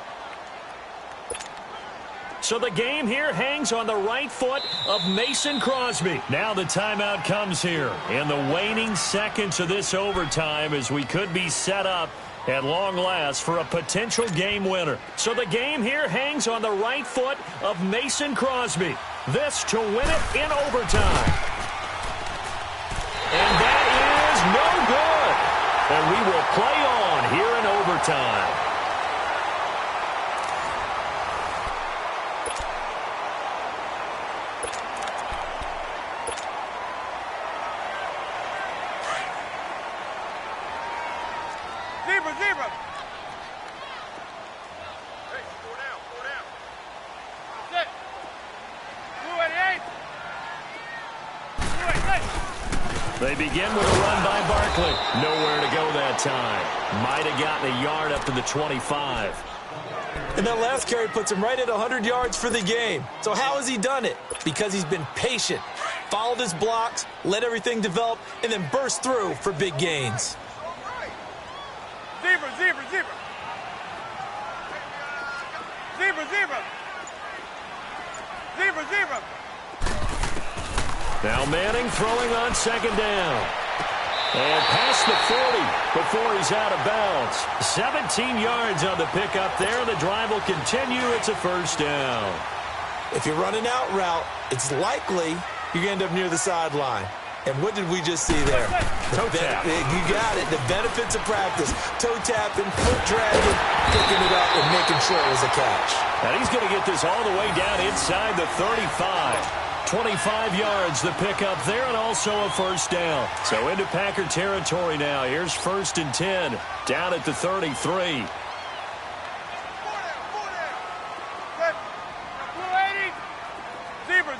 So the game here hangs on the right foot of Mason Crosby. Now the timeout comes here in the waning seconds of this overtime as we could be set up at long last for a potential game winner. So the game here hangs on the right foot of Mason Crosby. This to win it in overtime. And that is no good. And we will play on here in overtime. Zebra. Hey, 4 down. That's it. Blue 88. Blue 88. They begin with a run by Barkley. Nowhere to go that time. Might have gotten a yard up to the 25. And that last carry puts him right at 100 yards for the game. So how has he done it? Because he's been patient, followed his blocks, let everything develop, and then burst through for big gains. Zebra. Now Manning throwing on second down. And past the 40 before he's out of bounds. 17 yards on the pickup there. The drive will continue. It's a first down. If you're running out route, it's likely you're going to end up near the sideline. And what did we just see there? Toe tap. You got it. The benefits of practice. Toe tapping, foot dragging, picking it up, and making sure it was a catch. And he's going to get this all the way down inside the 35. 25 yards the pickup there, and also a first down. So into Packer territory now. Here's 1st and 10. Down at the 33. Zebra.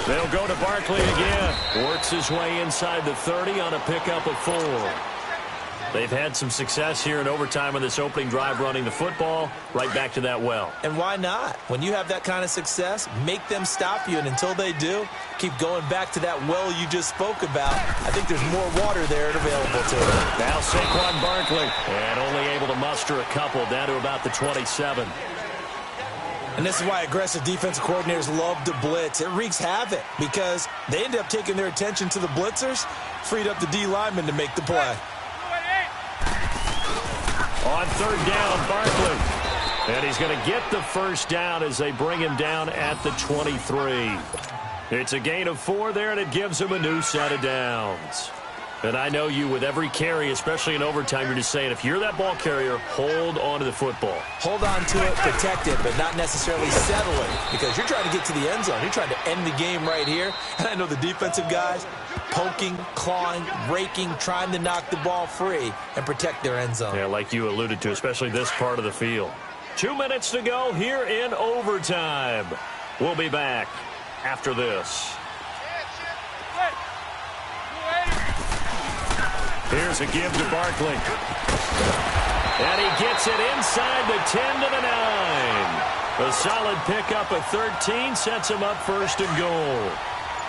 They'll go to Barkley again. Works his way inside the 30 on a pickup of 4. They've had some success here in overtime on this opening drive running the football. Right back to that well. And why not? When you have that kind of success, make them stop you. And until they do, keep going back to that well you just spoke about. I think there's more water there and available to them. Now Saquon Barkley. And only able to muster a couple down to about the 27. And this is why aggressive defensive coordinators love to blitz. It wreaks havoc because they end up taking their attention to the blitzers, freed up the D lineman to make the play. On third down, Barkley. And he's going to get the first down as they bring him down at the 23. It's a gain of 4 there, and it gives him a new set of downs. And I know you, with every carry, especially in overtime, you're just saying, if you're that ball carrier, hold on to the football. Hold on to it, protect it, but not necessarily settle it, because you're trying to get to the end zone. You're trying to end the game right here. And I know the defensive guys poking, clawing, raking, trying to knock the ball free and protect their end zone. Yeah, like you alluded to, especially this part of the field. 2 minutes to go here in overtime. We'll be back after this. Here's a give to Barkley. And he gets it inside the 10 to the 9. A solid pickup of 13 sets him up 1st and goal.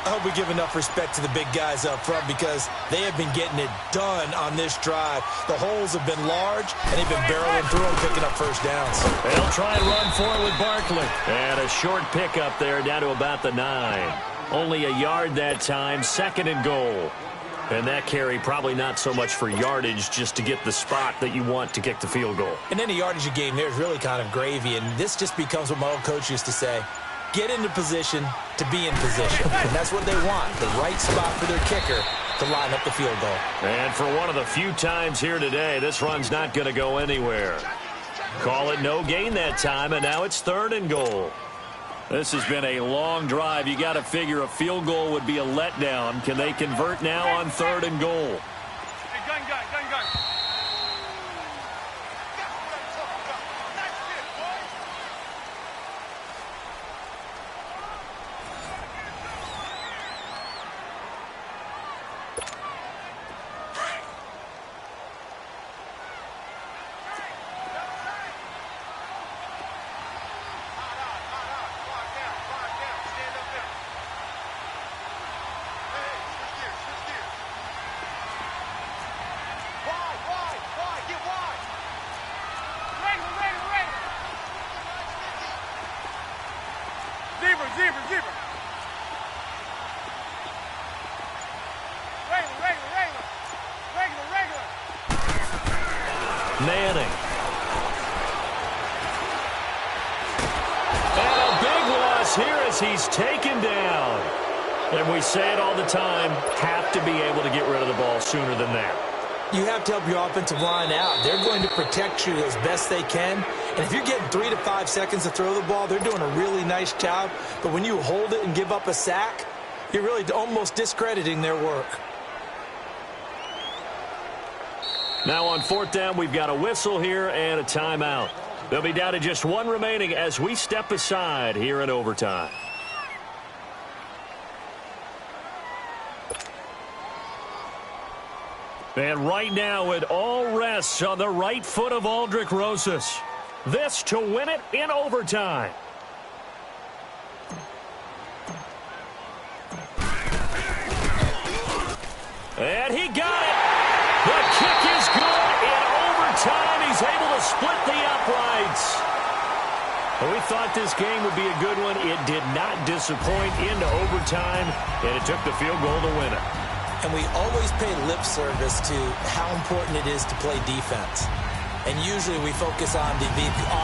I hope we give enough respect to the big guys up front because they have been getting it done on this drive. The holes have been large, and they've been barreling through and picking up first downs. They'll try and run for it with Barkley. And a short pickup there down to about the 9. Only a yard that time, 2nd and goal. And that carry probably not so much for yardage, just to get the spot that you want to kick the field goal. And any yardage game there is really kind of gravy, and this just becomes what my old coach used to say. Get into position to be in position. And that's what they want, the right spot for their kicker to line up the field goal. And for one of the few times here today, this run's not going to go anywhere. Call it no gain that time, and now it's 3rd and goal. This has been a long drive. You got to figure a field goal would be a letdown. Can they convert now on 3rd and goal? Hey, gun. keeper. Regular. Manning. And a big loss here as he's taken down. And we say it all the time, have to be able to get rid of the ball sooner than that. You have to help your offensive line out. They're going to protect you as best they can. And if you're getting 3 to 5 seconds to throw the ball, they're doing a really nice job. But when you hold it and give up a sack, you're really almost discrediting their work. Now on 4th down, we've got a whistle here and a timeout. They'll be down to just 1 remaining as we step aside here in overtime. And right now, it all rests on the right foot of Aldrick Rosas. This to win it in overtime. And he got it. The kick is good. In overtime, he's able to split the uprights. We thought this game would be a good one. It did not disappoint into overtime, and it took the field goal to win it. And we always pay lip service to how important it is to play defense. And usually we focus on the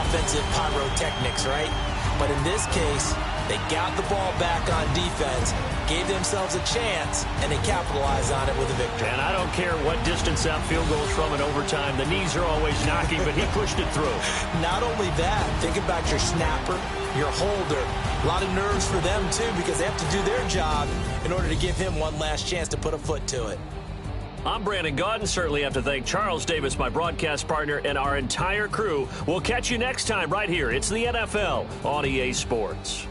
offensive pyrotechnics, right? But in this case, they got the ball back on defense, gave themselves a chance, and they capitalized on it with a victory. And I don't care what distance that field goes from in overtime. The knees are always knocking, but he pushed it through. Not only that, think about your snapper, your holder. A lot of nerves for them, too, because they have to do their job in order to give him one last chance to put a foot to it. I'm Brandon Gaudin. Certainly have to thank Charles Davis, my broadcast partner, and our entire crew. We'll catch you next time right here. It's the NFL on EA Sports.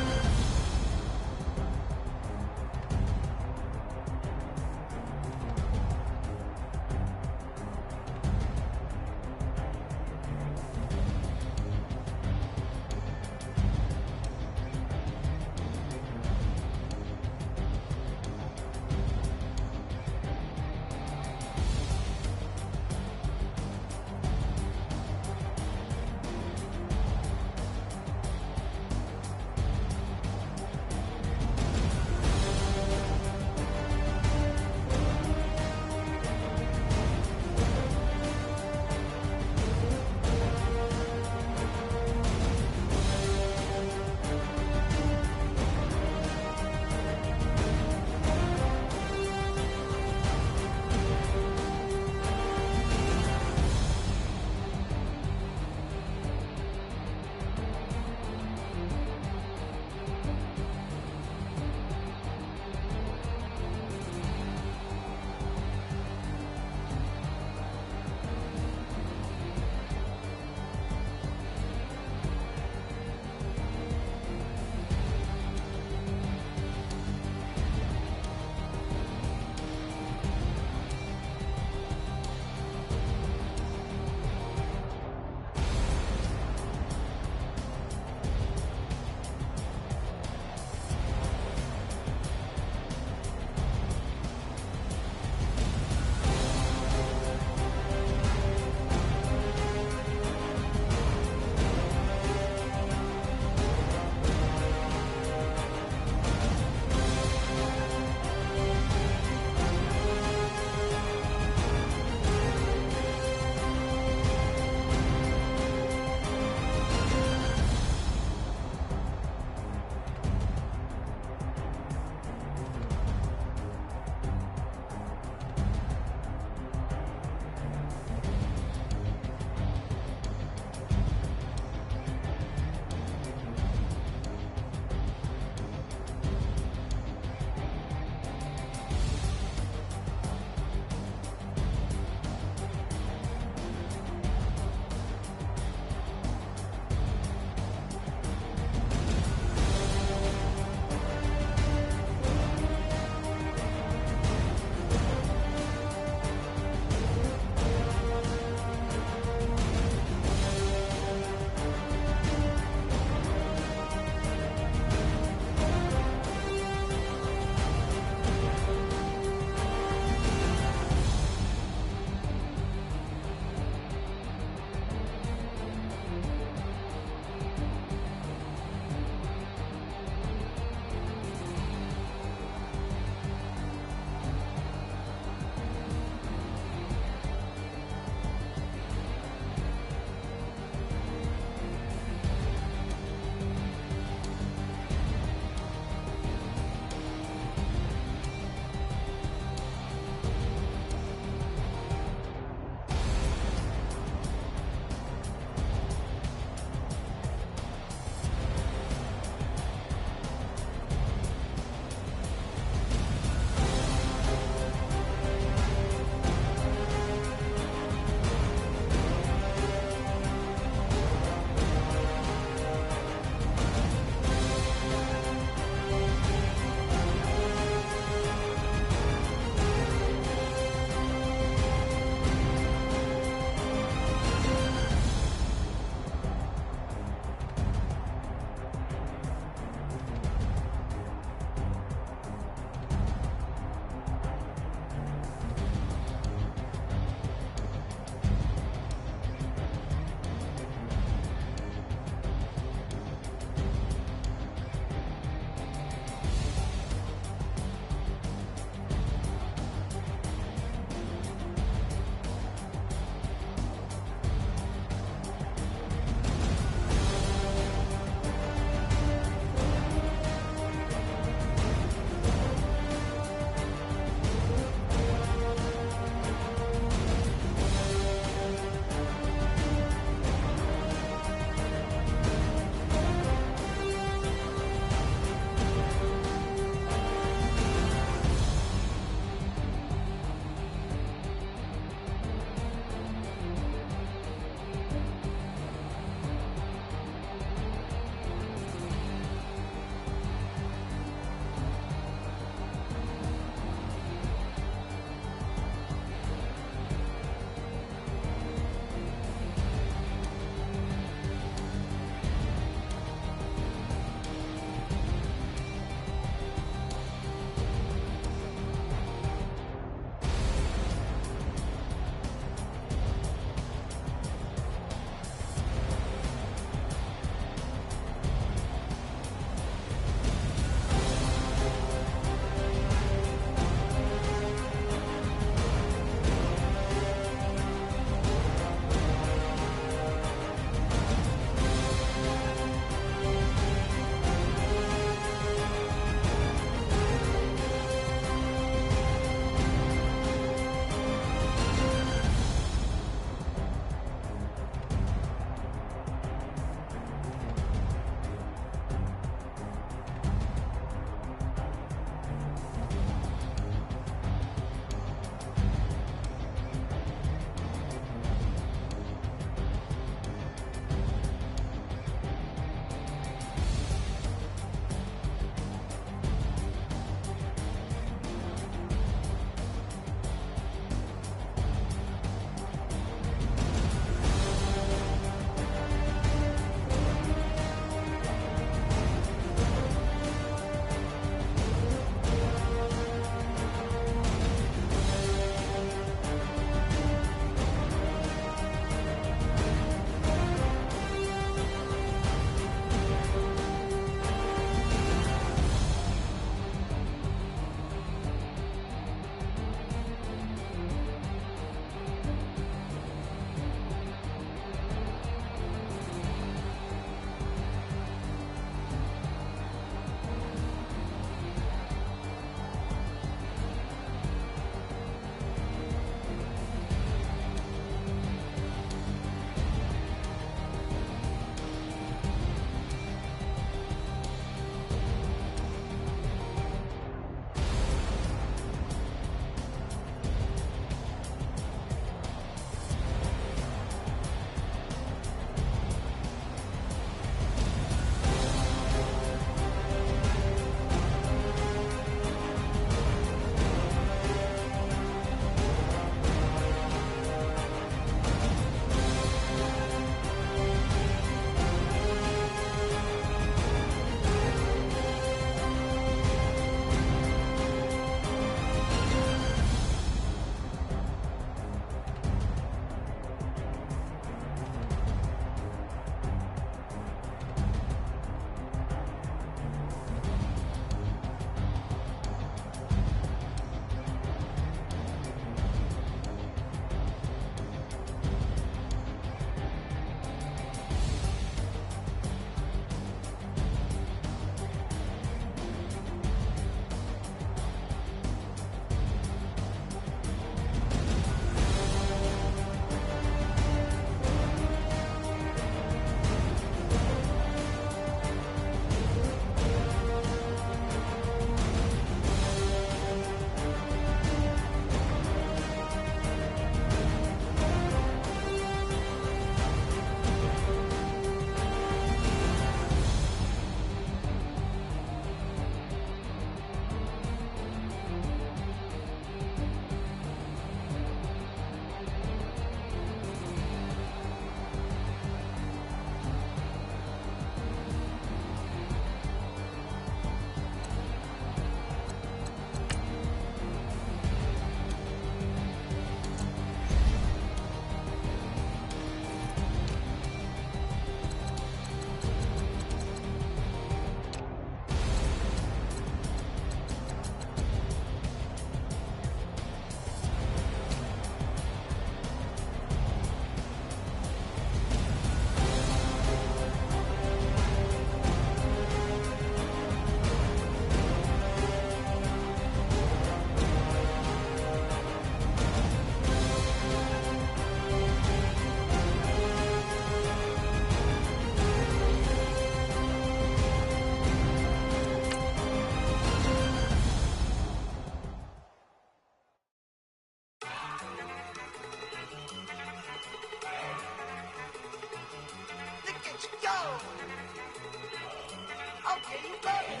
Okay, you love it.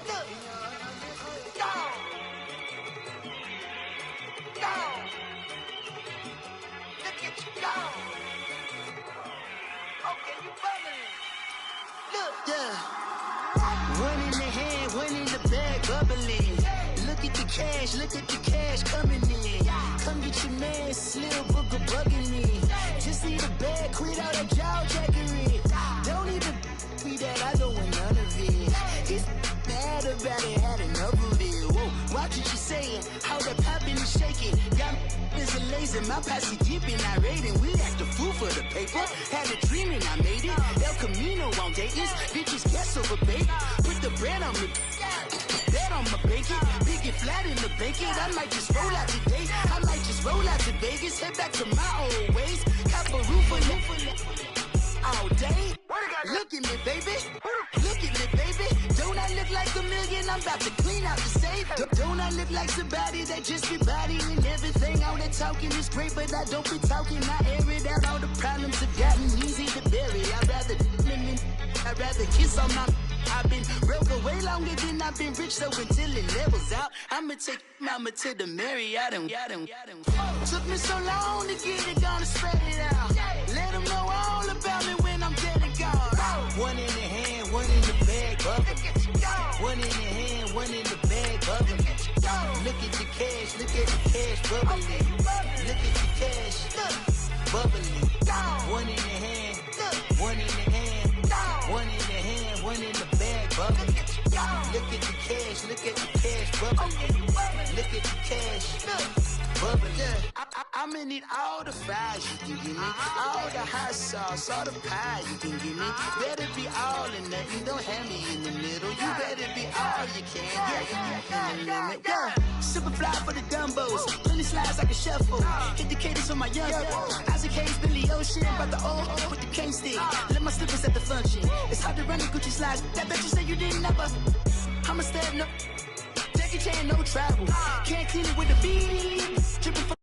Look. Go. Go. Look at you go. Okay, you bubbling. Look. Yeah. One in the hand, one in the bag, bubbling. Look at the cash coming in. Come get your man, Slim Booger bugging me. Just need a bag, quit all that jaw jackery. Don't even be that, I don't want none of it. He's mad about it, had enough of it. Whoa, watch what you saying, how that poppin' and shaking. Got is a lazy, my posse dipping, I raiding. We act a fool for the paper. Had a dream and I made it. El Camino on Dayton's, bitches guess over bait. Put the bread on me. Bet on my bacon, big and flat in the bacon. I might just roll out today. I might just roll out to Vegas, head back to my old ways. Cop a roof all day. Look at me, baby. Look at me, baby. Don't I look like a million? I'm about to clean out the safe. Don't I look like somebody that just be bodying everything? All that talking is great, but I don't be talking. I air it out. All the problems have gotten easy to bury. I'd rather kiss on my. I've been broke way longer than I've been rich, so until it levels out, I'ma take mama to the Marriott and took me so long to get it, gonna spread it out. Let them know all about me when I'm dead and gone. One in the hand, one in the bag, bubbling. One in the hand, one in the bag, bubbling. Look at the cash, bubbling. Look at the cash, bubbling. One in the hand, one in the hand, one in the hand, one in the bag, bubbling. Look at the cash, bubbling. Look at the cash, bubbling. I'ma need all the fries you can give me, all the hot sauce, all the pie you can give me. Better be all or nothing, don't have me in the middle. You better be all you can, yeah. Super fly for the dumbos, plenty slides like a shuffle. Hit the cadence on my young Isaac Hayes, Billy Ocean, about the old with the cane stick. Let my slippers at the function. It's hard to run the Gucci slides. That bet you say you didn't never. I'ma step no. Jackie Chan, no travel. Can't clean it with the beat. Dripping